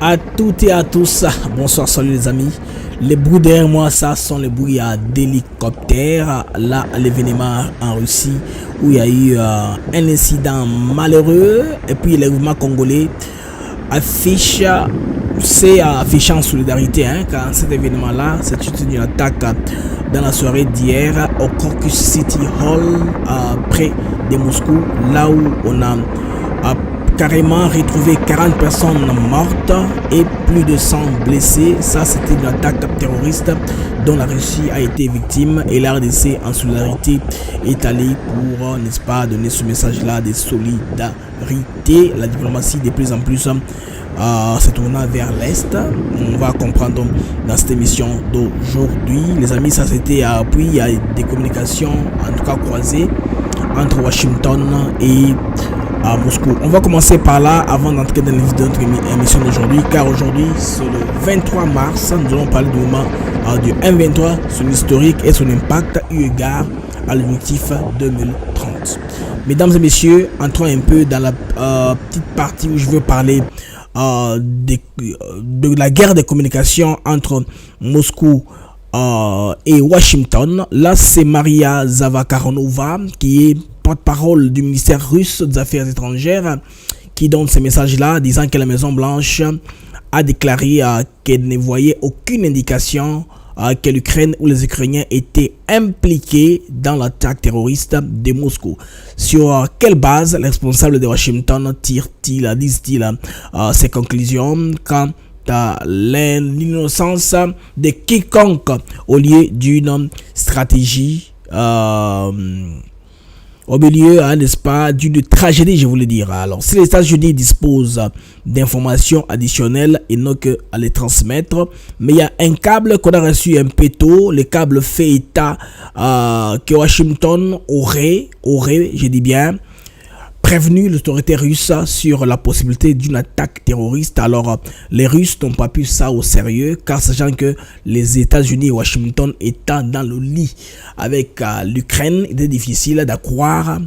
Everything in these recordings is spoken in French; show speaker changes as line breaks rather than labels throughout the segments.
À toutes et à tous, bonsoir, salut les amis. Les bruits derrière moi, ça sont les bruits d'hélicoptères. Là, l'événement en Russie où il y a eu un incident malheureux. Et puis les mouvements congolais affichent, affichant en solidarité quand cet événement-là, c'est une attaque dans la soirée d'hier au Crocus City Hall près de Moscou, là où on a carrément retrouvé 40 personnes mortes et plus de 100 blessés. Ça, c'était une attaque terroriste dont la Russie a été victime et la RDC en solidarité est allée pour, n'est-ce pas, donner ce message-là de solidarité. La diplomatie de plus en plus se tournant vers l'Est. On va comprendre dans cette émission d'aujourd'hui. Les amis, ça c'était puis il y a des communications, en tout cas croisées, entre Washington et à Moscou. On va commencer par là avant d'entrer dans les vidéos de notre émission d'aujourd'hui, car aujourd'hui c'est le 23 mars. Nous allons parler du moment du M23, son historique et son impact eu égard à l'objectif 2030. Mesdames et messieurs, entrons un peu dans la petite partie où je veux parler de la guerre des communications entre Moscou et Washington. Là, c'est Maria Zakharova qui est porte-parole du ministère russe des Affaires étrangères qui donne ces messages-là, disant que la Maison-Blanche a déclaré qu'elle ne voyait aucune indication que l'Ukraine ou les Ukrainiens étaient impliqués dans l'attaque terroriste de Moscou. Sur quelle base les responsables de Washington disent-ils ces conclusions quant à l'innocence de quiconque au lieu d'une stratégie au milieu, n'est-ce pas, d'une tragédie, je voulais dire. Alors, si les États-Unis disposent d'informations additionnelles et non que à les transmettre, mais il y a un câble qu'on a reçu un peu tôt, le câble fait état que Washington aurait, je dis bien, prévenu l'autorité russe sur la possibilité d'une attaque terroriste. Alors, les Russes n'ont pas pu ça au sérieux, car sachant que les États-Unis et Washington étant dans le lit avec l'Ukraine, il était difficile d'accroire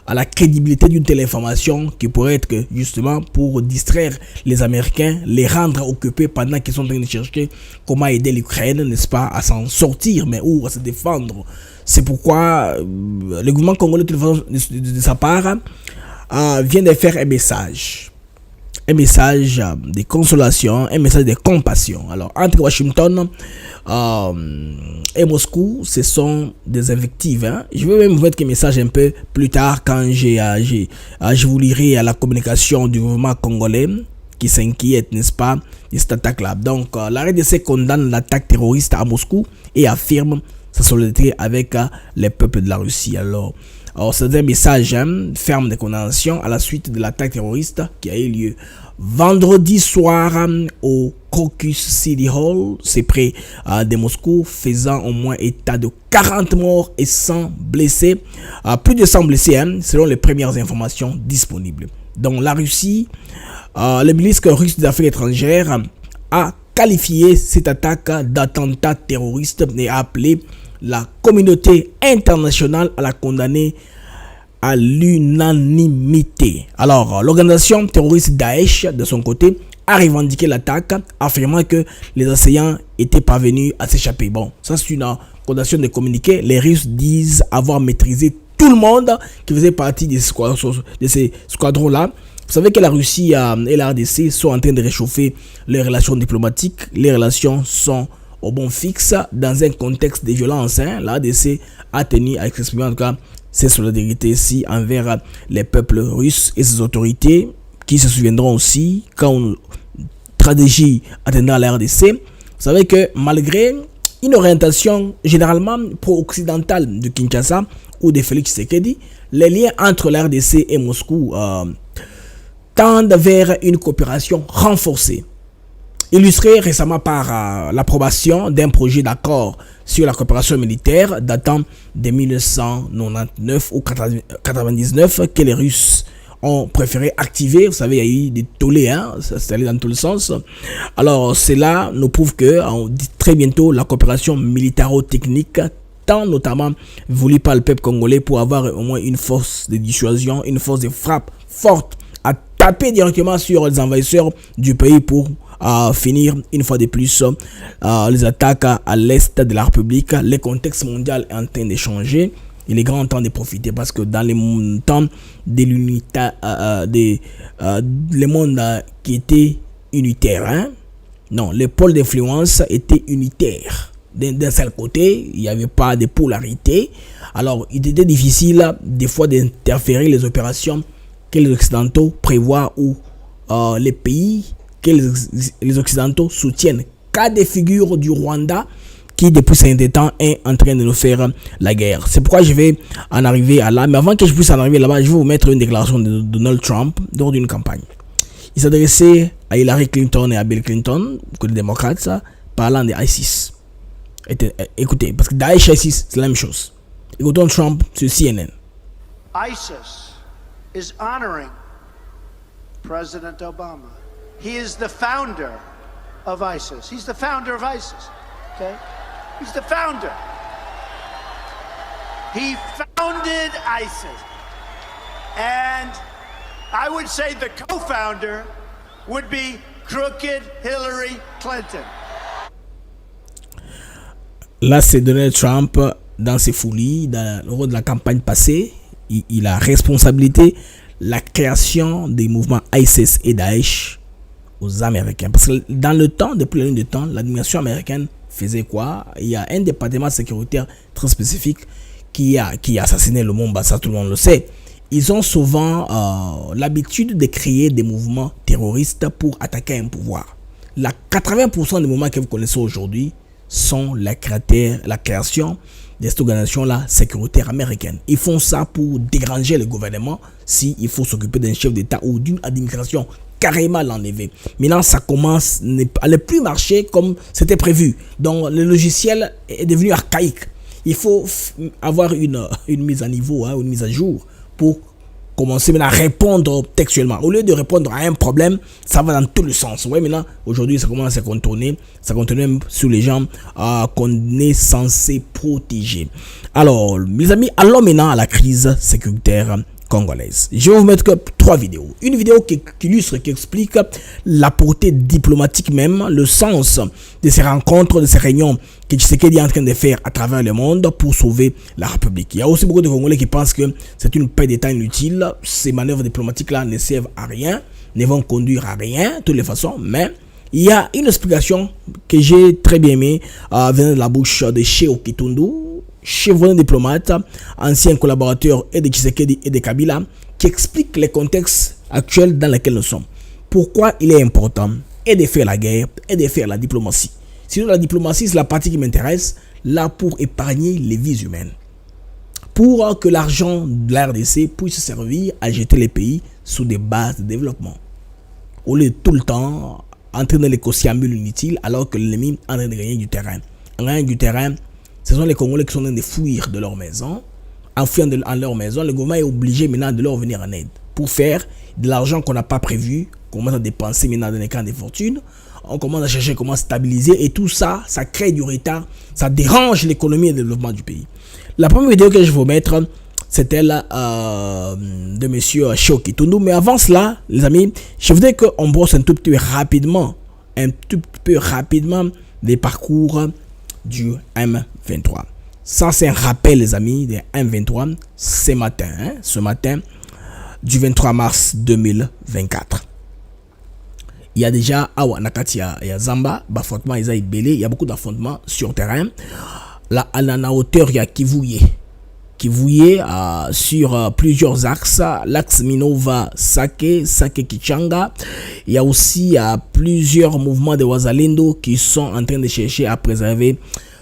à la crédibilité d'une telle information qui pourrait être que, justement, pour distraire les Américains, les rendre occupés pendant qu'ils sont en train de chercher comment aider l'Ukraine, n'est-ce pas, à s'en sortir, mais ou à se défendre. C'est pourquoi le gouvernement congolais, de sa part, vient de faire un message de consolation, un message de compassion. Alors, entre Washington et Moscou, ce sont des invectives. Je vais même vous mettre un message un peu plus tard quand je vous lirai à la communication du gouvernement congolais qui s'inquiète, n'est-ce pas, de cette attaque-là. Donc, la RDC condamne l'attaque terroriste à Moscou et affirme sa solidarité avec les peuples de la Russie. Alors, c'est un message ferme de condamnation à la suite de l'attaque terroriste qui a eu lieu vendredi soir au Crocus City Hall, c'est près de Moscou, faisant au moins état de 40 morts et 100 blessés. Plus de 100 blessés selon les premières informations disponibles. Donc la Russie, le ministre russe des Affaires étrangères a qualifié cette attaque d'attentat terroriste et a appelé la communauté internationale à la condamner à l'unanimité. Alors, l'organisation terroriste Daesh, de son côté, a revendiqué l'attaque, affirmant que les assaillants étaient parvenus à s'échapper. Bon, ça c'est une condamnation de communiqué. Les Russes disent avoir maîtrisé tout le monde qui faisait partie de ces squadrons-là. Vous savez que la Russie et la RDC sont en train de réchauffer les relations diplomatiques. Les relations sont au bon fixe dans un contexte de violence. La RDC a tenu à exprimer en tout cas ses solidarités ici envers les peuples russes et ses autorités qui se souviendront aussi quand une stratégie attendant la RDC. Vous savez que malgré une orientation généralement pro-occidentale de Kinshasa ou de Félix Tshisekedi, les liens entre la RDC et Moscou tendent vers une coopération renforcée. Illustré récemment par l'approbation d'un projet d'accord sur la coopération militaire datant de 1999 ou 1999 que les Russes ont préféré activer. Vous savez, il y a eu des tollés, ça s'est allé dans tous les sens. Alors, cela nous prouve que très bientôt, la coopération militaro-technique, tant notamment voulue par le peuple congolais pour avoir au moins une force de dissuasion, une force de frappe forte à taper directement sur les envahisseurs du pays pour finir une fois de plus les attaques à l'est de la République. Le contexte mondial est en train de changer. Il est grand temps de profiter parce que dans les temps de l'unité, le monde qui était unitaire, hein? Non, les pôles d'influence étaient unitaires. D'un seul côté, il n'y avait pas de polarité. Alors, il était difficile des fois d'interférer les opérations que les Occidentaux prévoient ou les pays que les Occidentaux soutiennent. Cas de figure du Rwanda qui depuis 50 ans est en train de nous faire la guerre. C'est pourquoi je vais en arriver à là. Mais avant que je puisse en arriver là-bas, je vais vous mettre une déclaration de Donald Trump lors d'une campagne. Il s'adressait à Hillary Clinton et à Bill Clinton, côté démocrate, parlant de ISIS. Écoutez, parce que Daesh et ISIS, c'est la même chose. Écoutons Trump sur CNN.
ISIS is honoring President Obama. He is the founder of ISIS. He's the founder of ISIS. Okay? He's the founder. He founded ISIS. And I would say the co-founder would be crooked Hillary Clinton.
Là, c'est Donald Trump dans ses folies, dans le rôle de la campagne passée. Il a responsabilité la création des mouvements ISIS et Daesh aux Américains. Parce que dans le temps, depuis la ligne de temps, l'administration américaine faisait quoi? Il y a un département sécuritaire très spécifique qui a assassiné le monde, ça tout le monde le sait. Ils ont souvent l'habitude de créer des mouvements terroristes pour attaquer un pouvoir. 80% des mouvements que vous connaissez aujourd'hui sont la création de cette organisation-là sécuritaire américaine. Ils font ça pour déranger le gouvernement s'il faut s'occuper d'un chef d'État ou d'une administration, carrément l'enlever. Maintenant, ça commence à ne plus marcher comme c'était prévu. Donc, le logiciel est devenu archaïque. Il faut avoir une mise à niveau, une mise à jour pour commencer maintenant à répondre textuellement. Au lieu de répondre à un problème, ça va dans tous les sens. Ouais, maintenant, aujourd'hui, ça commence à contourner. Ça contourne même sur les gens qu'on est censé protéger. Alors, mes amis, allons maintenant à la crise sécuritaire congolaise. Je vais vous mettre que 3 vidéos. Une vidéo qui illustre, qui explique la portée diplomatique même, le sens de ces rencontres, de ces réunions que Tshisekedi est en train de faire à travers le monde pour sauver la République. Il y a aussi beaucoup de Congolais qui pensent que c'est une paix d'État inutile. Ces manœuvres diplomatiques-là ne servent à rien, ne vont conduire à rien, de toutes les façons, mais il y a une explication que j'ai très bien aimée venant de la bouche de Cheo Kitundu, chevronné diplomate, ancien collaborateur et de Tshisekedi et de Kabila, qui explique les contextes actuels dans lesquels nous sommes. Pourquoi il est important et de faire la guerre et de faire la diplomatie. Sinon, la diplomatie, c'est la partie qui m'intéresse, là pour épargner les vies humaines. Pour que l'argent de la RDC puisse servir à jeter les pays sous des bases de développement. Au lieu de tout le temps entraîner les cociambules inutiles alors que l'ennemi est en train de gagner du terrain. En gagnant du terrain, ce sont les Congolais qui sont en train de fuir de leur maison. En fuyant de leur maison, le gouvernement est obligé maintenant de leur venir en aide. Pour faire de l'argent qu'on n'a pas prévu, qu'on commence à dépenser maintenant dans les camps des fortunes. On commence à chercher comment stabiliser et tout ça, ça crée du retard. Ça dérange l'économie et le développement du pays. La première vidéo que je vais vous mettre, c'était là de monsieur Cheo Kitundu. Mais avant cela, les amis, je voudrais qu'on brosse un tout petit peu rapidement les parcours du M23. Ça, c'est un rappel, les amis, des M23 ce matin, du 23 mars 2024. Il y a déjà Nakati, il y a Zamba, l'affrontement il y a beaucoup d'affrontements sur terrain. Là, à la hauteur, il y a Kivuye sur plusieurs axes. L'axe Minova-Sake Kichanga. Il y a aussi plusieurs mouvements de Wazalendo qui sont en train de chercher à préserver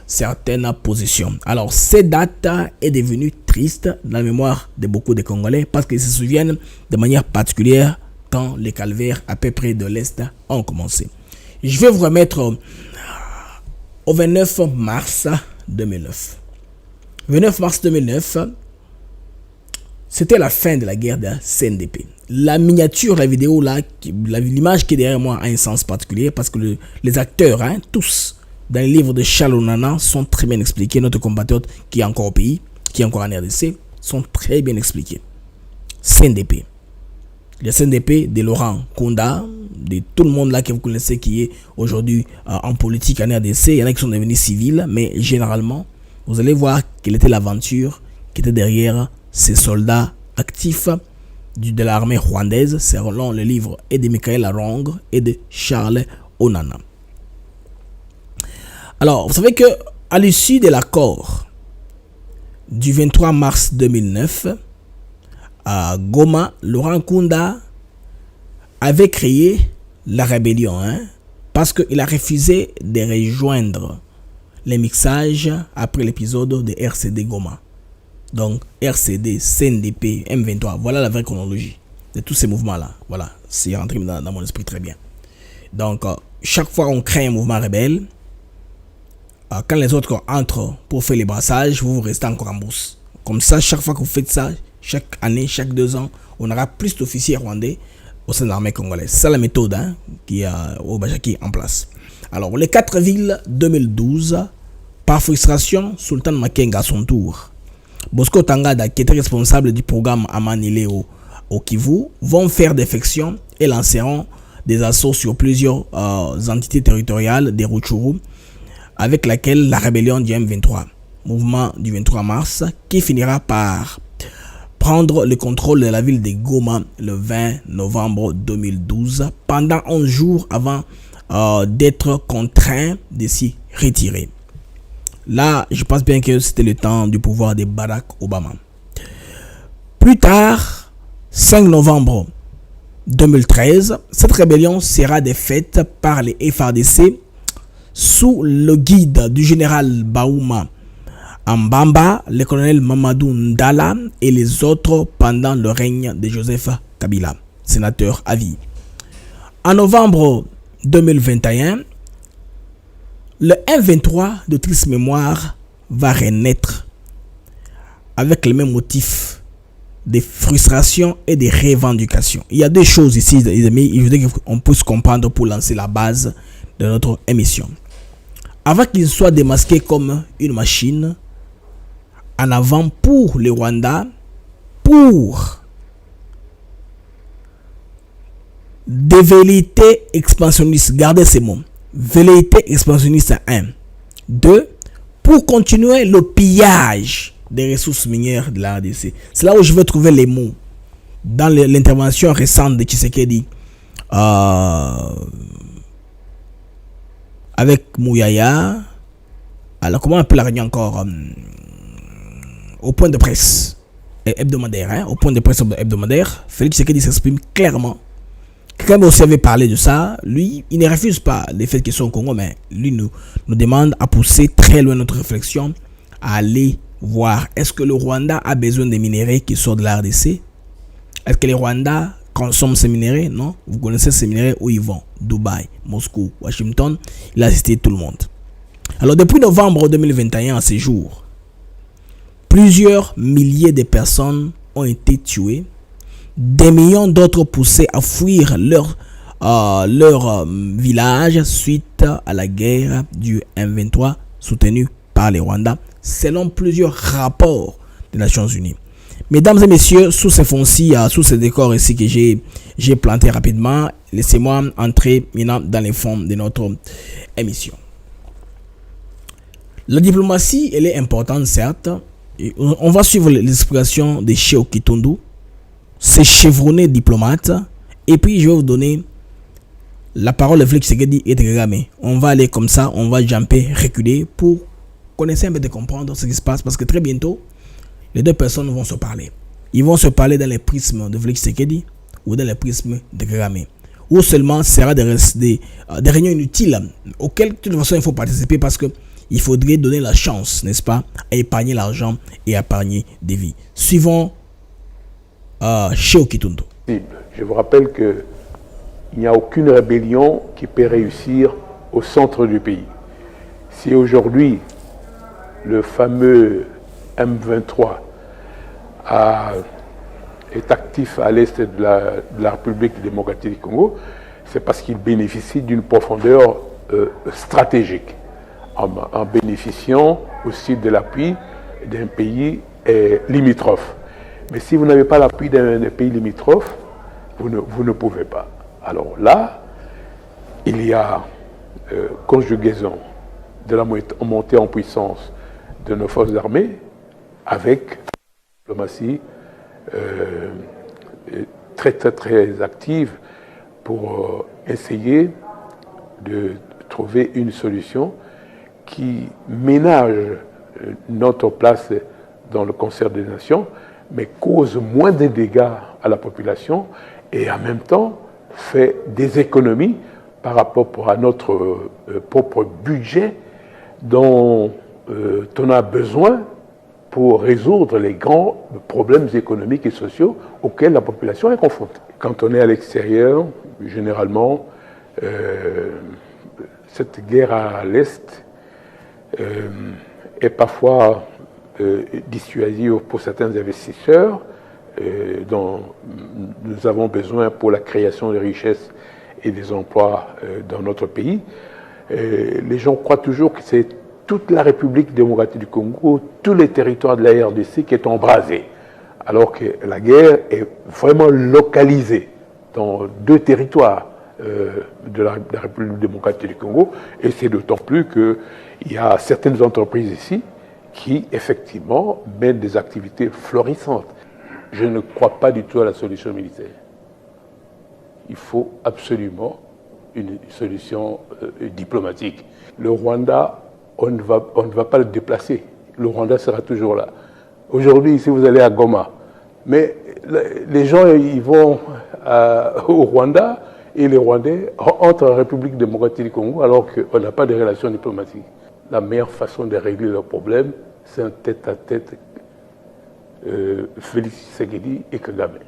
certaines positions. Alors, cette date est devenue triste dans la mémoire de beaucoup de Congolais parce qu'ils se souviennent de manière particulière quand les calvaires à peu près de l'Est ont commencé. Je vais vous remettre au 29 mars 2009. 29 mars 2009, c'était la fin de la guerre de CNDP. La miniature, la vidéo là, l'image qui est derrière moi a un sens particulier parce que les acteurs, tous, dans les livres de Charles Onana sont très bien expliqués. Notre compatriote qui est encore au pays, qui est encore en RDC, sont très bien expliqués. CNDP. Le CNDP de Laurent Kunda, de tout le monde là que vous connaissez qui est aujourd'hui en politique en RDC. Il y en a qui sont devenus civils, mais généralement, vous allez voir quelle était l'aventure qui était derrière ces soldats actifs de l'armée rwandaise, selon le livre et de Michael Arong et de Charles Onana. Alors, vous savez que à l'issue de l'accord du 23 mars 2009, à Goma, Laurent Kunda avait créé la rébellion, parce qu'il a refusé de rejoindre les mixages après l'épisode de RCD Goma. Donc RCD, CNDP, M23, voilà la vraie chronologie de tous ces mouvements-là. Voilà, c'est rentré dans mon esprit très bien. Donc chaque fois on crée un mouvement rebelle, quand les autres entrent pour faire les brassages, vous restez encore en brousse. Comme ça, chaque fois que vous faites ça, chaque année, chaque 2 ans, on aura plus d'officiers rwandais au sein de l'armée congolaise. C'est la méthode qui est au Bajaki en place. Alors, les 4 villes 2012, par frustration, Sultan Makenga à son tour, Bosco Tangada, qui était responsable du programme Amanile au Kivu, vont faire défection et lanceront des assauts sur plusieurs entités territoriales des Rutshuru, avec laquelle la rébellion du M23, mouvement du 23 mars, qui finira par prendre le contrôle de la ville de Goma le 20 novembre 2012, pendant 11 jours avant d'être contraint de s'y retirer. Là, je pense bien que c'était le temps du pouvoir de Barack Obama. Plus tard, 5 novembre 2013, cette rébellion sera défaite par les FARDC sous le guide du général Baouma Ambamba, le colonel Mamadou Ndala et les autres pendant le règne de Joseph Kabila, sénateur à vie. En novembre 2021, le M23 de triste mémoire va renaître avec le même motif de frustration et de revendication. Il y a deux choses ici, les amis, je voudrais qu'on puisse comprendre pour lancer la base de notre émission. Avant qu'il soit démasqué comme une machine, en avant pour le Rwanda, pour des velléités expansionnistes, gardez ces mots, velléités expansionnistes 1. 2. Pour continuer le pillage des ressources minières de la RDC. C'est là où je veux trouver les mots. Dans l'intervention récente de Tshisekedi, avec Mouyaya, alors comment on peut la réunir encore au point de presse hebdomadaire, au point de presse hebdomadaire, Félix Tshisekedi s'exprime clairement. Quelqu'un aussi avait parlé de ça. Lui, il ne refuse pas les faits qu'ils sont au Congo, mais lui nous demande à pousser très loin notre réflexion, à aller voir est-ce que le Rwanda a besoin des minéraux qui sortent de la RDC. Est-ce que les Rwandais consomment ces minéraux? Non. Vous connaissez ces minéraux où ils vont. Dubaï, Moscou, Washington. Il a cité tout le monde. Alors depuis novembre 2021 à ce jour, plusieurs milliers de personnes ont été tuées. Des millions d'autres poussés à fuir leur village suite à la guerre du M23 soutenue par les Rwandais, selon plusieurs rapports des Nations Unies. Mesdames et messieurs, sous ces fonds-ci, sous ces décors ici que j'ai planté rapidement, laissez-moi entrer maintenant dans les fonds de notre émission. La diplomatie, elle est importante, certes. Et on va suivre les explications de Cheo Kitundu, ces chevronnés diplomates. Et puis, je vais vous donner la parole de Félix Tshisekedi et de Kagame. On va aller comme ça, on va jumper, reculer pour connaître un peu de comprendre ce qui se passe. Parce que très bientôt, les deux personnes vont se parler. Ils vont se parler dans les prismes de Félix Tshisekedi ou dans les prismes de Kagame. Ou seulement sera des réunions inutiles auxquelles de toute façon il faut participer parce que il faudrait donner la chance, n'est-ce pas, à épargner l'argent et à épargner des vies. Suivons Cheo Kitundu.
Je vous rappelle qu'il n'y a aucune rébellion qui peut réussir au centre du pays. Si aujourd'hui, le fameux M23 est actif à l'est de la République démocratique du Congo, c'est parce qu'il bénéficie d'une profondeur stratégique, en bénéficiant aussi de l'appui d'un pays limitrophe. Mais si vous n'avez pas l'appui d'un pays limitrophe, vous ne pouvez pas. Alors là, il y a conjugaison de la montée en puissance de nos forces armées avec une diplomatie très très très active pour essayer de trouver une solution qui ménage notre place dans le concert des nations, mais cause moins de dégâts à la population et en même temps fait des économies par rapport à notre propre budget dont on a besoin pour résoudre les grands problèmes économiques et sociaux auxquels la population est confrontée. Quand on est à l'extérieur, généralement, cette guerre à l'Est est parfois dissuasive pour certains investisseurs dont nous avons besoin pour la création de richesses et des emplois dans notre pays. Les gens croient toujours que c'est toute la République démocratique du Congo, tous les territoires de la RDC qui est embrasé, alors que la guerre est vraiment localisée dans 2 territoires de la République démocratique du Congo, et c'est d'autant plus qu'il y a certaines entreprises ici qui, effectivement, mènent des activités florissantes. Je ne crois pas du tout à la solution militaire. Il faut absolument une solution diplomatique. Le Rwanda, on ne va pas le déplacer. Le Rwanda sera toujours là. Aujourd'hui, si vous allez à Goma, mais les gens ils vont au Rwanda et les Rwandais entrent en République démocratique du Congo alors qu'on n'a pas de relations diplomatiques. La meilleure façon de régler leurs problèmes, c'est un tête-à-tête Félix Tshisekedi et Kagame.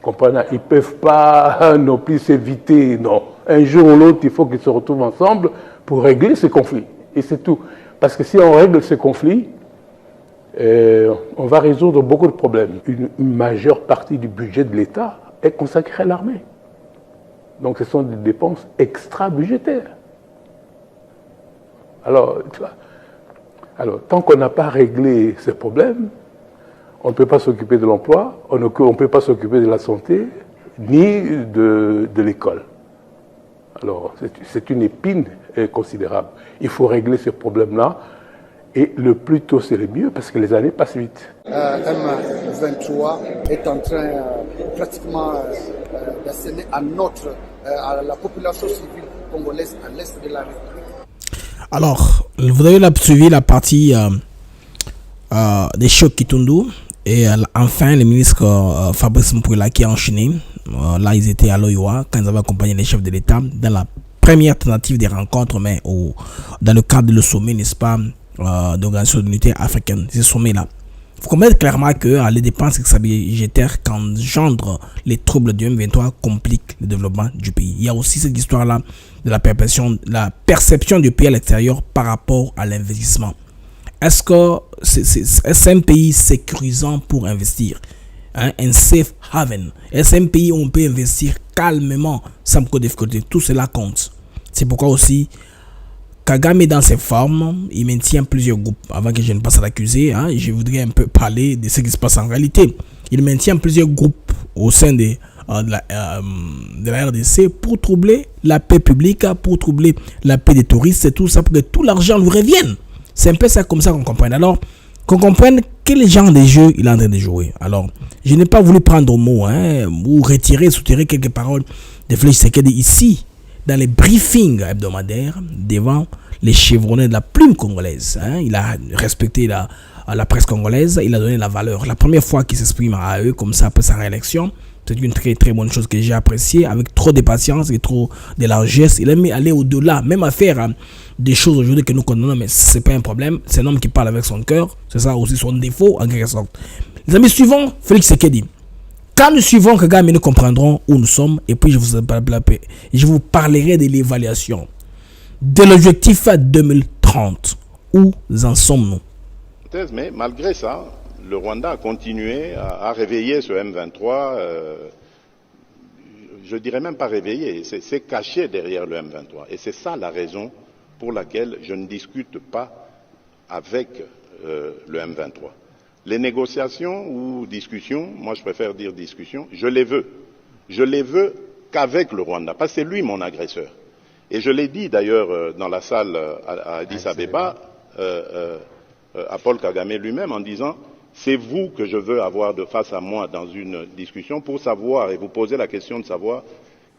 Comprenez? Ils ne peuvent pas non plus s'éviter, non. Un jour ou l'autre, il faut qu'ils se retrouvent ensemble pour régler ce conflit. Et c'est tout. Parce que si on règle ce conflit, on va résoudre beaucoup de problèmes. Une majeure partie du budget de l'État est consacrée à l'armée. Donc ce sont des dépenses extra-budgétaires. Alors, tant qu'on n'a pas réglé ces problèmes, on ne peut pas s'occuper de l'emploi, on ne peut pas s'occuper de la santé, ni de l'école. Alors, c'est une épine considérable. Il faut régler ces problèmes-là, et le plus tôt c'est le mieux, parce que les années passent vite.
M23 est en train pratiquement d'asséner à la population civile congolaise à l'est de la République.
Alors, vous avez suivi la partie des chocs Kitundu. Et enfin, le ministre Fabrice Mpouila qui a enchaîné. Là, ils étaient à Loyoa quand ils avaient accompagné les chefs de l'État dans la première tentative des rencontres, mais dans le cadre du sommet, n'est-ce pas, d'Organisation de l'Unité africaine. Ce sommet-là. Il faut comprendre clairement que les dépenses budgétaires qu'engendrent les troubles du M23 compliquent le développement du pays. Il y a aussi cette histoire-là de la perception du pays à l'extérieur par rapport à l'investissement. Est-ce que c'est un pays sécurisant pour investir, hein? Un safe haven? Est-ce un pays où on peut investir calmement sans beaucoup de difficultés? Tout cela compte. C'est pourquoi aussi Kagame dans ses formes, il maintient plusieurs groupes. Avant que je ne passe à l'accusé, hein, je voudrais un peu parler de ce qui se passe en réalité. Il maintient plusieurs groupes au sein de la RDC pour troubler la paix publique, pour troubler la paix des touristes et tout ça, pour que tout l'argent lui revienne. C'est un peu ça comme ça qu'on comprenne. Alors, qu'on comprenne quel genre de jeu il est en train de jouer. Alors, je n'ai pas voulu prendre au mot, hein, ou soutirer quelques paroles de Félix Tshisekedi ici, dans les briefings hebdomadaires, devant les chevronnés de la plume congolaise. Hein. Il a respecté la presse congolaise, il a donné la valeur. La première fois qu'il s'exprime à eux, comme ça, après sa réélection, c'est une très très bonne chose que j'ai appréciée, avec trop de patience et trop de largesse. Il a mis aller au-delà, même à faire des choses aujourd'hui que nous condamnons, mais ce n'est pas un problème. C'est un homme qui parle avec son cœur, c'est ça aussi son défaut en quelque sorte. Les amis, suivons Félix Tshisekedi. Quand nous suivons Kagame, nous comprendrons où nous sommes, et puis je vous parlerai de l'évaluation de l'objectif 2030. Où en sommes-nous?
Mais malgré ça, le Rwanda a continué à réveiller ce M23. Je dirais même pas réveiller, c'est caché derrière le M23. Et c'est ça la raison pour laquelle je ne discute pas avec le M23. Les négociations ou discussions, moi je préfère dire discussions, je les veux. Je les veux qu'avec le Rwanda, parce que c'est lui mon agresseur. Et je l'ai dit d'ailleurs dans la salle à Addis Abeba, à Paul Kagame lui-même, en disant « C'est vous que je veux avoir de face à moi dans une discussion pour savoir et vous poser la question de savoir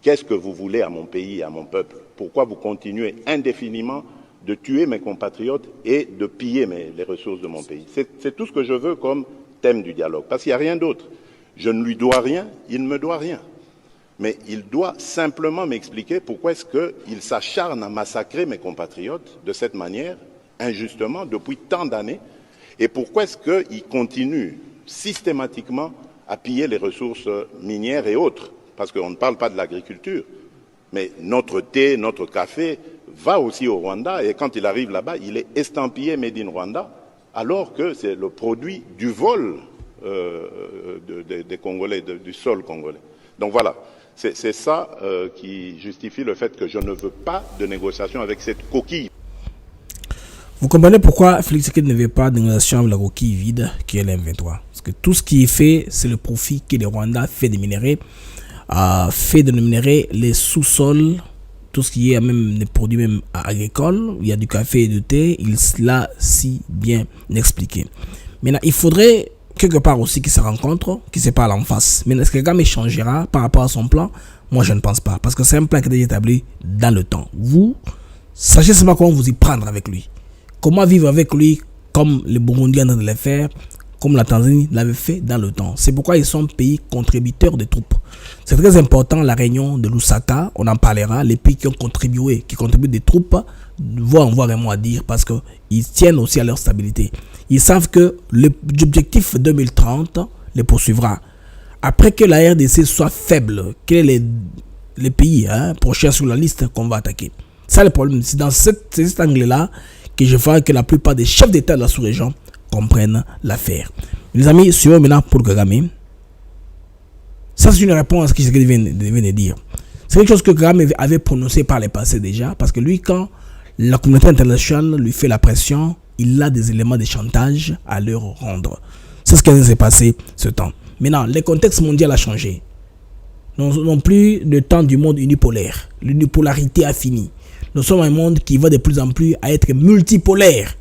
qu'est-ce que vous voulez à mon pays, à mon peuple. Pourquoi vous continuez indéfiniment de tuer mes compatriotes et de piller les ressources de mon pays. C'est tout ce que je veux comme thème du dialogue, parce qu'il n'y a rien d'autre. Je ne lui dois rien, il ne me doit rien. Mais il doit simplement m'expliquer pourquoi est-ce qu'il s'acharne à massacrer mes compatriotes de cette manière, injustement, depuis tant d'années, et pourquoi est-ce qu'il continue systématiquement à piller les ressources minières et autres, parce qu'on ne parle pas de l'agriculture, mais notre thé, notre café va aussi au Rwanda, et quand il arrive là-bas, il est estampillé Made in Rwanda, alors que c'est le produit du vol des Congolais, du sol congolais. Donc voilà, c'est ça qui justifie le fait que je ne veux pas de négociation avec cette coquille.
Vous comprenez pourquoi Félix Tshisekedi ne veut pas de négociation avec la coquille vide qui est l'M23. Parce que tout ce qui est fait, c'est le profit que le Rwanda fait des minéraux, les sous-sols, tout ce qui est même des produits même agricoles. Il y a du café et du thé, il l'a si bien expliqué. Maintenant, il faudrait quelque part aussi qu'ils se rencontrent, qu'ils se parlent en face. Mais est-ce que Kagame changera par rapport à son plan? Moi, je ne pense pas. Parce que c'est un plan qui est déjà établi dans le temps. Vous, sachez seulement comment vous y prendre avec lui. Comment vivre avec lui comme les Burundiens de le faire, comme la Tanzanie l'avait fait dans le temps. C'est pourquoi ils sont pays contributeurs de troupes. C'est très important, la réunion de Lusaka, on en parlera. Les pays qui ont contribué, qui contribuent des troupes, vont avoir un mot à dire parce qu'ils tiennent aussi à leur stabilité. Ils savent que l'objectif 2030 les poursuivra. Après que la RDC soit faible, quels sont les pays prochains sur la liste qu'on va attaquer? Ça, le problème, c'est dans cet angle-là que je vois que la plupart des chefs d'État de la sous-région comprennent l'affaire. Les amis, suivons maintenant pour Kagame. Ça, c'est une réponse à ce qu'il vient de dire. C'est quelque chose que Kagame avait prononcé par le passé déjà, parce que lui, quand la communauté internationale lui fait la pression, il a des éléments de chantage à leur rendre. C'est ce qui s'est passé ce temps. Maintenant, le contexte mondial a changé. Nous n'avons plus de temps du monde unipolaire. L'unipolarité a fini. Nous sommes un monde qui va de plus en plus à être multipolaire,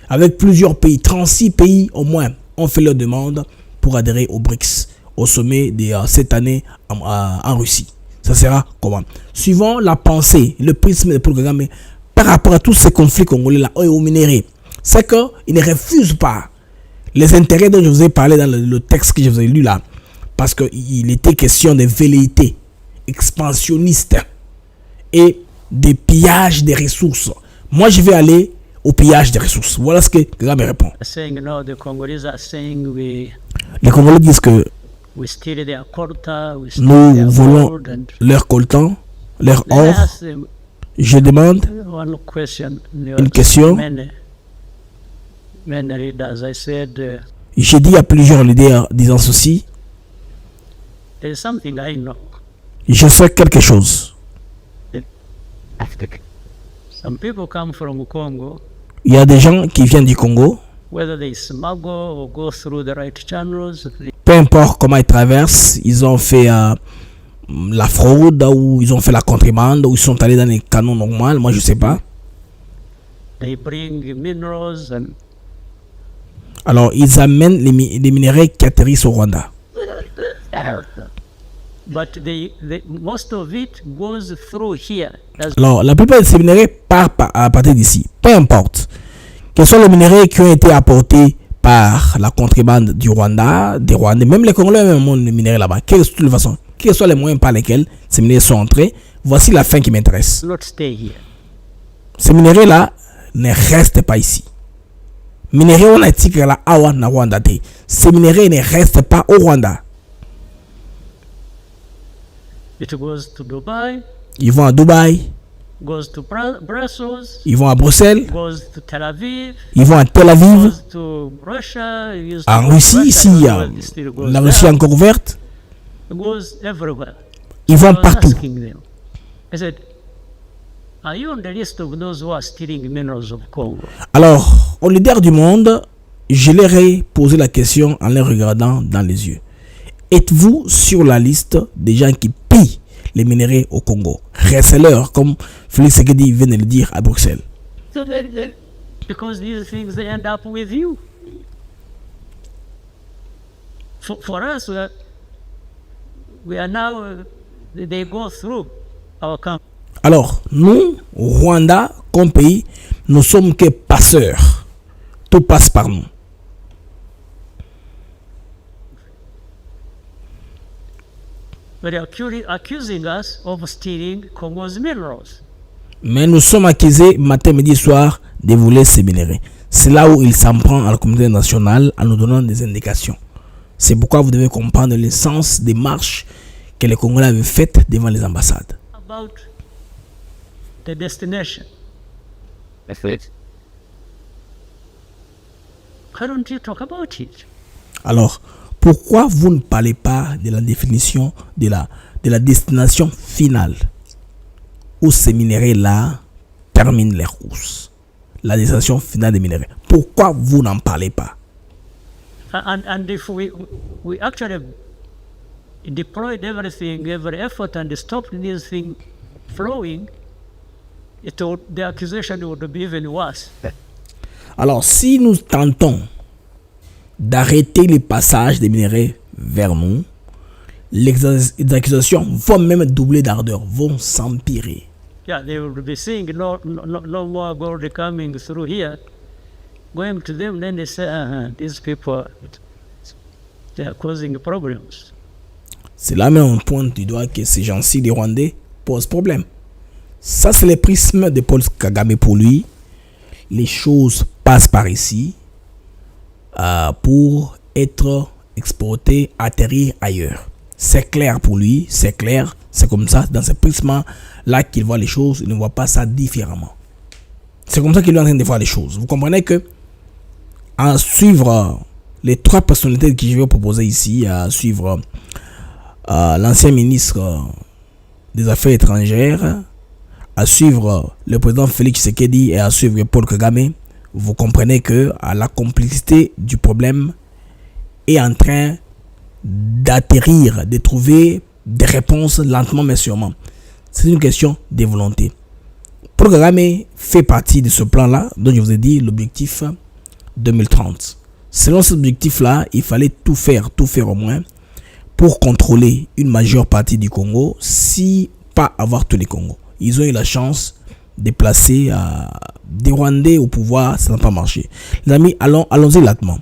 avec plusieurs pays, 36 pays au moins, ont fait leur demande pour adhérer au BRICS, au sommet de cette année en Russie. Ça sera comment? Suivant la pensée, le prisme de Paul Kagame, par rapport à tous ces conflits congolais là, au minéraux, c'est qu'il ne refuse pas les intérêts dont je vous ai parlé dans le texte que je vous ai lu là, parce qu'il était question de velléités expansionnistes et des pillages des ressources. Moi, je vais aller au pillage des ressources. Voilà ce que Kagame répond. Les Congolais disent que nous volons leur coltan, leur or. Je demande une question. J'ai dit à plusieurs leaders disant ceci. Je sais quelque chose. Il y a des gens qui viennent du Congo. Peu importe comment ils traversent, ils ont fait la fraude ou ils ont fait la contrebande ou ils sont allés dans les canaux normaux. Moi, je ne sais pas. Alors, ils amènent les minéraux qui atterrissent au Rwanda. Alors, la plupart de ces minéraux partent à partir d'ici. Peu importe. Quels sont les minéraux qui ont été apportés par la contrebande du Rwanda, des Rwandais, même les Congolais ont des minéraux là-bas. De toute façon, quels sont les moyens par lesquels ces minéraux sont entrés? Voici la fin qui m'intéresse. Ces minéraux-là ne restent pas ici. Minéraux on a dit que la awa na Rwanda. Ces minéraux ne restent pas au Rwanda. Ils vont à Dubaï. Ils vont à Bruxelles. Ils vont à Tel Aviv. En Russie, ici, la Russie est encore ouverte. Ils vont partout. Alors, aux leaders du monde, je leur ai posé la question en les regardant dans les yeux. Êtes-vous sur la liste des gens qui pillent les minerais au Congo? Restez-leur, comme Félix Tshisekedi vient de le dire à Bruxelles.
So because these things they end up with you. For us, we are now, they go through our country.
Alors, nous, Rwanda, comme pays, nous sommes que passeurs. Tout passe par nous.
But they're accusing us of stealing Congo's minerals.
Mais nous sommes accusés matin, midi, soir de voler ces minéraux. C'est là où il s'en prend à la communauté nationale en nous donnant des indications. C'est pourquoi vous devez comprendre le sens des marches que les Congolais avaient faites devant les ambassades.
About the destination. Why don't you talk about it?
Alors, pourquoi vous ne parlez pas de la définition de la destination finale où ces minéraux-là terminent les rousses? La destination finale des minéraux. Pourquoi vous n'en parlez pas?
And if we actually deployed everything, every effort, and stopped this thing flowing, the accusation would be even worse.
Alors, si nous tentons d'arrêter le passage des minéraux vers nous, les accusations vont même doubler d'ardeur, vont s'empirer.
Yeah, they will be saying no more gold coming through here. Going to them, then they say, these people, they are causing problems.
C'est là même on pointe du doigt que ces gens-ci, les Rwandais, posent problème. Ça, c'est le prisme de Paul Kagame pour lui. Les choses passent par ici pour être exportées, atterrir ailleurs. C'est clair pour lui, c'est clair, c'est comme ça. Dans ce prisme-là qu'il voit les choses, il ne voit pas ça différemment. C'est comme ça qu'il est en train de voir les choses. Vous comprenez que à suivre les trois personnalités que je vais proposer ici, à suivre l'ancien ministre des Affaires étrangères, à suivre le président Félix Tshisekedi et à suivre Paul Kagame, vous comprenez que la complexité du problème est en train d'atterrir, de trouver des réponses lentement mais sûrement. C'est une question de volonté. Paul Kagame fait partie de ce plan-là, dont je vous ai dit l'objectif 2030. Selon cet objectif-là, il fallait tout faire au moins pour contrôler une majeure partie du Congo, si pas avoir tous les Congos. Ils ont eu la chance de placer des Rwandais au pouvoir, ça n'a pas marché. Les amis, allons-y lentement.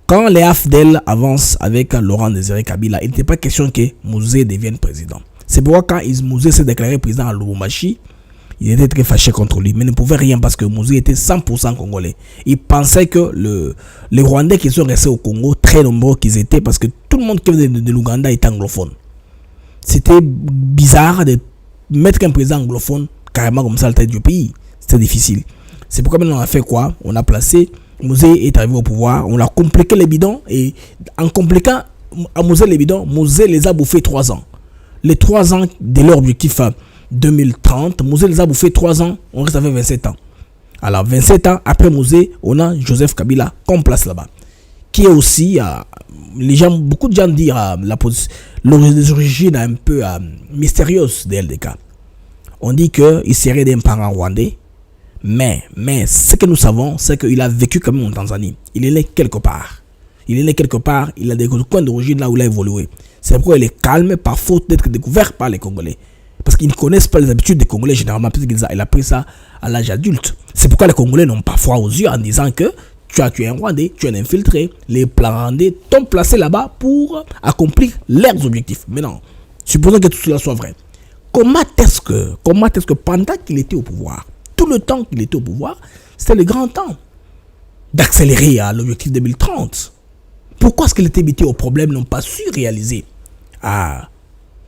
Quand les AFDEL avancent avec Laurent Désiré Kabila, il n'était pas question que Mouzé devienne président. C'est pourquoi quand Mouzé s'est déclaré président à Lubumbashi, il était très fâché contre lui, mais ne pouvait rien parce que Mouzé était 100% congolais. Il pensait que les Rwandais qui sont restés au Congo, très nombreux qu'ils étaient, parce que tout le monde qui venait de l'Ouganda était anglophone. C'était bizarre de mettre un président anglophone carrément comme ça à la tête du pays. C'était difficile. C'est pourquoi maintenant on a fait quoi? On a placé, Mouzé est arrivé au pouvoir, on a compliqué les bidons, et en compliquant à Mouzé les bidons, Mouzé les a bouffés 3 ans. Les 3 ans de leur objectif 2030, Mouzé les a bouffés 3 ans, on reste avec 27 ans. Alors 27 ans après Mouzé, on a Joseph Kabila qu'on place là-bas, qui est aussi, beaucoup de gens disent les origines un peu mystérieuses de LDK. On dit qu'il serait d'un parent rwandais, mais ce que nous savons, c'est qu'il a vécu quand même en Tanzanie. Il est né quelque part. Il a des coins d'origine là où il a évolué. C'est pourquoi il est calme par faute d'être découvert par les Congolais. Parce qu'ils ne connaissent pas les habitudes des Congolais généralement, parce qu'il a pris ça à l'âge adulte. C'est pourquoi les Congolais n'ont pas froid aux yeux en disant que tu es un Rwandais, tu es un infiltré. Les plans rwandais t'ont placé là-bas pour accomplir leurs objectifs. Mais non, supposons que tout cela soit vrai. Comment est-ce que pendant qu'il était au pouvoir, tout le temps qu'il était au pouvoir, c'était le grand temps d'accélérer à l'objectif 2030? Pourquoi est-ce que les TBT au problème n'ont pas su réaliser?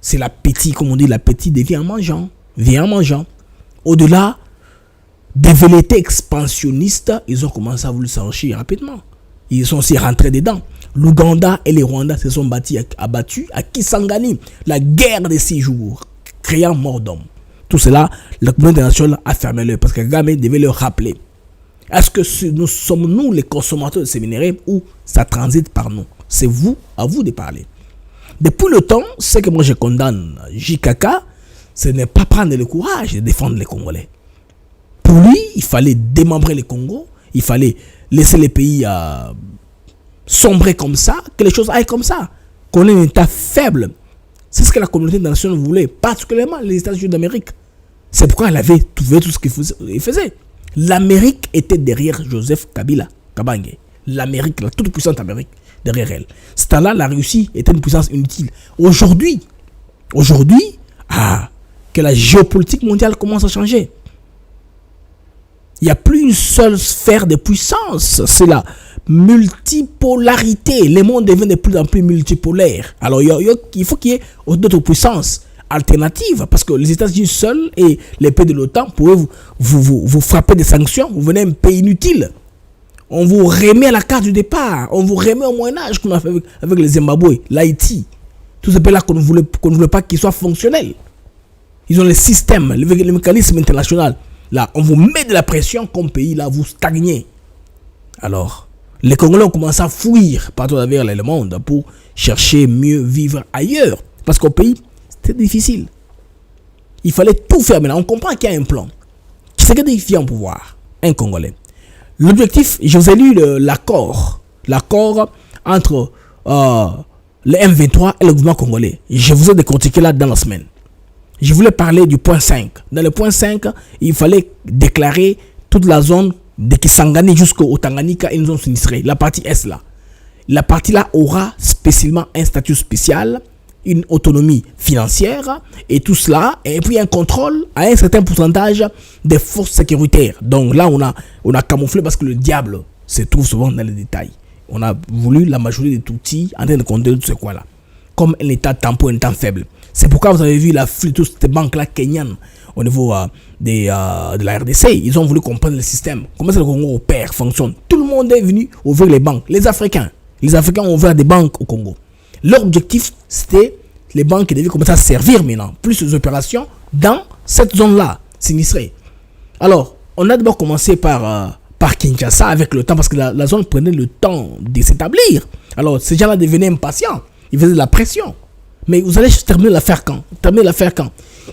C'est l'appétit, comme on dit, l'appétit devient en mangeant. Au-delà des velléités expansionnistes, ils ont commencé à vouloir s'enrichir rapidement. Ils sont aussi rentrés dedans. L'Ouganda et les Rwandais se sont abattus à Kisangani, la guerre des 6 jours, créant mort d'homme. Tout cela, la communauté internationale a fermé l'œil parce que Kagame devait leur rappeler Est-ce que nous sommes nous les consommateurs de ces minéraux ou ça transite par nous? C'est à vous de parler. Depuis le temps, ce que moi je condamne JKK, ce n'est pas prendre le courage de défendre les Congolais. Pour lui, il fallait démembrer le Congo, il fallait laisser les pays sombrer comme ça, que les choses aillent comme ça, qu'on ait un État faible. C'est ce que la communauté internationale voulait, particulièrement les États-Unis d'Amérique. C'est pourquoi elle avait trouvé tout ce qu'il faisait. L'Amérique était derrière Joseph Kabila, Kabange. L'Amérique, la toute puissante Amérique, derrière elle. Ce temps-là, la Russie était une puissance inutile. Aujourd'hui, que la géopolitique mondiale commence à changer. Il n'y a plus une seule sphère de puissance. C'est la multipolarité. Le monde devient de plus en plus multipolaire. Alors, il faut qu'il y ait d'autres puissances alternatives. Parce que les États-Unis seuls et les pays de l'OTAN pourraient vous frapper des sanctions. Vous venez un pays inutile. On vous remet à la carte du départ. On vous remet au Moyen-Âge, comme on a fait avec les Zimbabwe, l'Haïti. Tous ces pays-là qu'on ne voulait pas qu'ils soient fonctionnels. Ils ont le système, le mécanisme international. Là, on vous met de la pression comme pays, là, vous stagnez. Alors, les Congolais ont commencé à fuir partout à travers le monde pour chercher mieux vivre ailleurs. Parce qu'au pays, c'était difficile. Il fallait tout faire maintenant. On comprend qu'il y a un plan. Qui c'est qui vient au pouvoir? Un Congolais. L'objectif, je vous ai lu l'accord entre le M23 et le gouvernement congolais. Je vous ai décortiqué là dans la semaine. Je voulais parler du point 5. Dans le point 5, il fallait déclarer toute la zone de Kisangani jusqu'au Tanganyika, une zone sinistrée. La partie Est là. La partie là aura spécialement un statut spécial, une autonomie financière et tout cela. Et puis un contrôle à un certain pourcentage des forces sécuritaires. Donc là, on a camouflé parce que le diable se trouve souvent dans les détails. On a voulu la majorité des outils en train de contrôler tout ce quoi-là. Comme un état tampon, un état faible. C'est pourquoi vous avez vu la flûte de toutes ces banques-là kenyanes au niveau de la RDC. Ils ont voulu comprendre le système. Comment ça le Congo opère, fonctionne. Tout le monde est venu ouvrir les banques. Les Africains ont ouvert des banques au Congo. Leur objectif, c'était les banques qui devaient commencer à servir maintenant. Plus les opérations dans cette zone-là, sinistrée. Alors, on a d'abord commencé par Kinshasa avec le temps, parce que la zone prenait le temps de s'établir. Alors, ces gens-là devenaient impatients. Ils faisaient de la pression. Mais vous allez terminer l'affaire quand?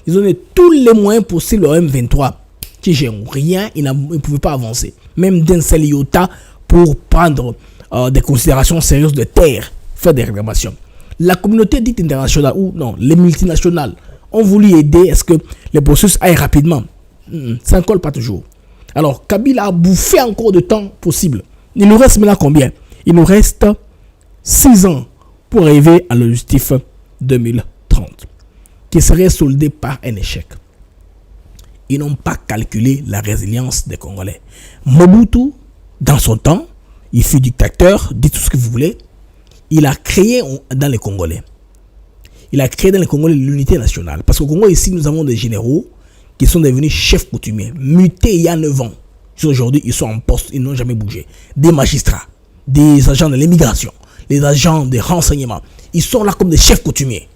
Ils ont donné tous les moyens possibles au M23. Qui gèrent rien, ils ne pouvaient pas avancer. Même d'un seul iota pour prendre des considérations sérieuses de terre, faire des réclamations. La communauté dite internationale, ou non, les multinationales, ont voulu aider à ce que les processus aillent rapidement. Ça ne colle pas toujours. Alors, Kabila a bouffé encore de temps possible. Il nous reste maintenant combien? Il nous reste 6 ans pour arriver à l'objectif 2030, qui serait soldé par un échec. Ils n'ont pas calculé la résilience des Congolais. Mobutu, dans son temps, il fut dictateur, dites tout ce que vous voulez. Il a créé dans les Congolais. L'unité nationale. Parce qu'au Congo, ici, nous avons des généraux qui sont devenus chefs coutumiers, mutés il y a 9 ans. Aujourd'hui, ils sont en poste, ils n'ont jamais bougé. Des magistrats, des agents de l'immigration, les agents de renseignement. Ils sont là comme des chefs coutumiers.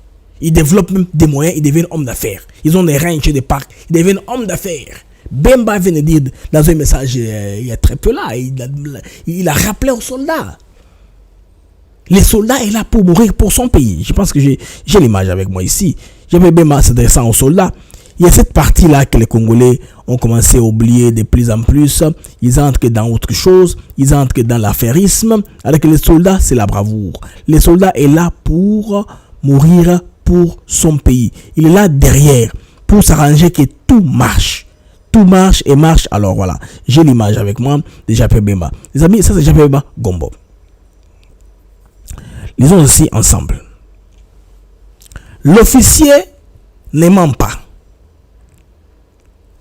Ils développent même des moyens, ils deviennent hommes d'affaires. Ils ont des ranchs, des parcs, ils deviennent hommes d'affaires. Bemba vient de dire dans un message il y a très peu là, il a rappelé aux soldats. Les soldats sont là pour mourir pour son pays. Je pense que j'ai l'image avec moi ici. J'avais Bemba s'adressant aux soldats. Il y a cette partie-là que les Congolais ont commencé à oublier de plus en plus. Ils entrent dans autre chose. Ils entrent dans l'affairisme. Avec les soldats, c'est la bravoure. Les soldats sont là pour mourir pour son pays. Il est là derrière pour s'arranger que tout marche. Tout marche et marche. Alors voilà, j'ai l'image avec moi de Japé Bemba. Les amis, ça c'est Japé Bemba Gombo. Lisons aussi ensemble. L'officier ne ment pas.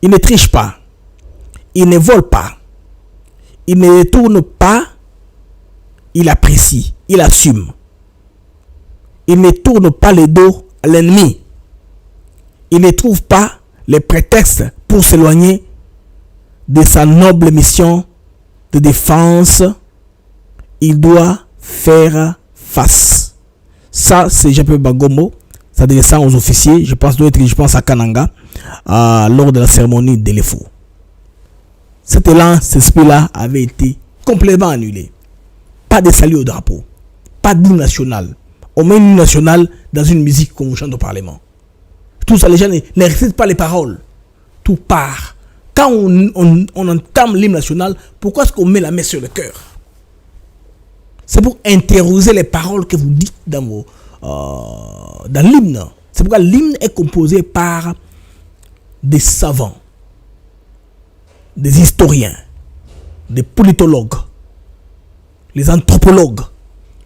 Il ne triche pas. Il ne vole pas. Il ne détourne pas. Il apprécie. Il assume. Il ne tourne pas le dos à l'ennemi. Il ne trouve pas les prétextes pour s'éloigner de sa noble mission de défense. Il doit faire face. Ça, c'est Japé Bagombo. Ça descend aux officiers. Je pense à Kananga lors de la cérémonie de l'EFO. cet élan, cet esprit-là avait été complètement annulé. Pas de salut au drapeau, pas d'hymne national. On met une hymne nationale dans une musique qu'on vous chante au Parlement. Tout ça, les gens ne récitent pas les paroles. Tout part. Quand on entame l'hymne national, pourquoi est-ce qu'on met la main sur le cœur? C'est pour interroger les paroles que vous dites dans l'hymne. C'est pourquoi l'hymne est composé par des savants, des historiens, des politologues, les anthropologues,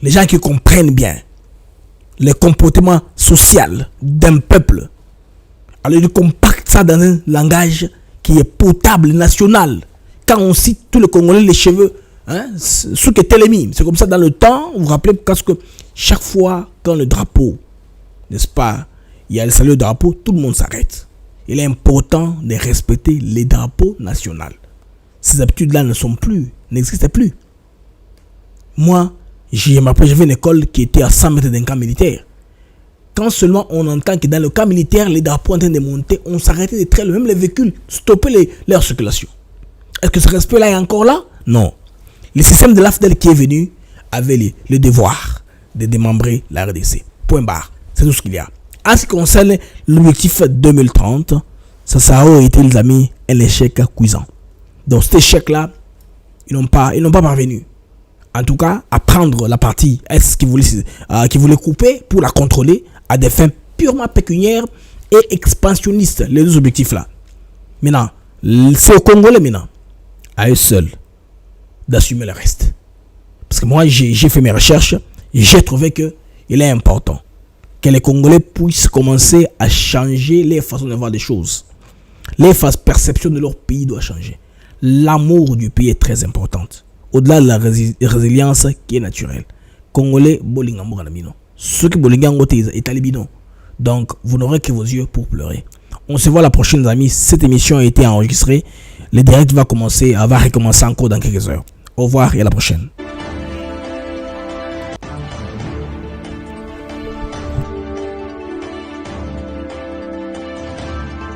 les gens qui comprennent bien les comportements sociaux d'un peuple. Alors ils compactent ça dans un langage qui est potable, national. Quand on cite tous les Congolais, les cheveux, ce que Télémine, c'est comme ça dans le temps, vous vous rappelez, parce que chaque fois quand le drapeau, n'est-ce pas, il y a le salut au drapeau, tout le monde s'arrête. Il est important de respecter les drapeaux nationaux. Ces habitudes-là n'existent plus. Moi, j'avais une école qui était à 100 mètres d'un camp militaire. Quand seulement on entend que dans le camp militaire, les drapeaux en train de monter, on s'arrêtait de traiter, même les véhicules, stopper leur circulation. Est-ce que ce respect-là est encore là? Non. Le système de l'AFDEL qui est venu avait le devoir de démembrer la RDC. Point barre. C'est tout ce qu'il y a. En ce qui concerne l'objectif 2030, ça a été, les amis, un échec cuisant. Donc cet échec-là, ils n'ont pas parvenu. En tout cas, à prendre la partie est qui voulait couper pour la contrôler à des fins purement pécuniaires et expansionnistes, les deux objectifs-là. Maintenant, c'est aux Congolais maintenant, à eux seuls, d'assumer le reste. Parce que moi, j'ai fait mes recherches, j'ai trouvé que il est important que les Congolais puissent commencer à changer les façons de voir des choses. Les perceptions de leur pays doivent changer. L'amour du pays est très important. Au-delà de la résilience qui est naturelle. Congolais, bolingambo kanamino. Ceux qui bolingambo est talibino. Donc, vous n'aurez que vos yeux pour pleurer. On se voit la prochaine, amis. Cette émission a été enregistrée. Le direct va recommencer encore dans quelques heures. Au revoir et à la prochaine.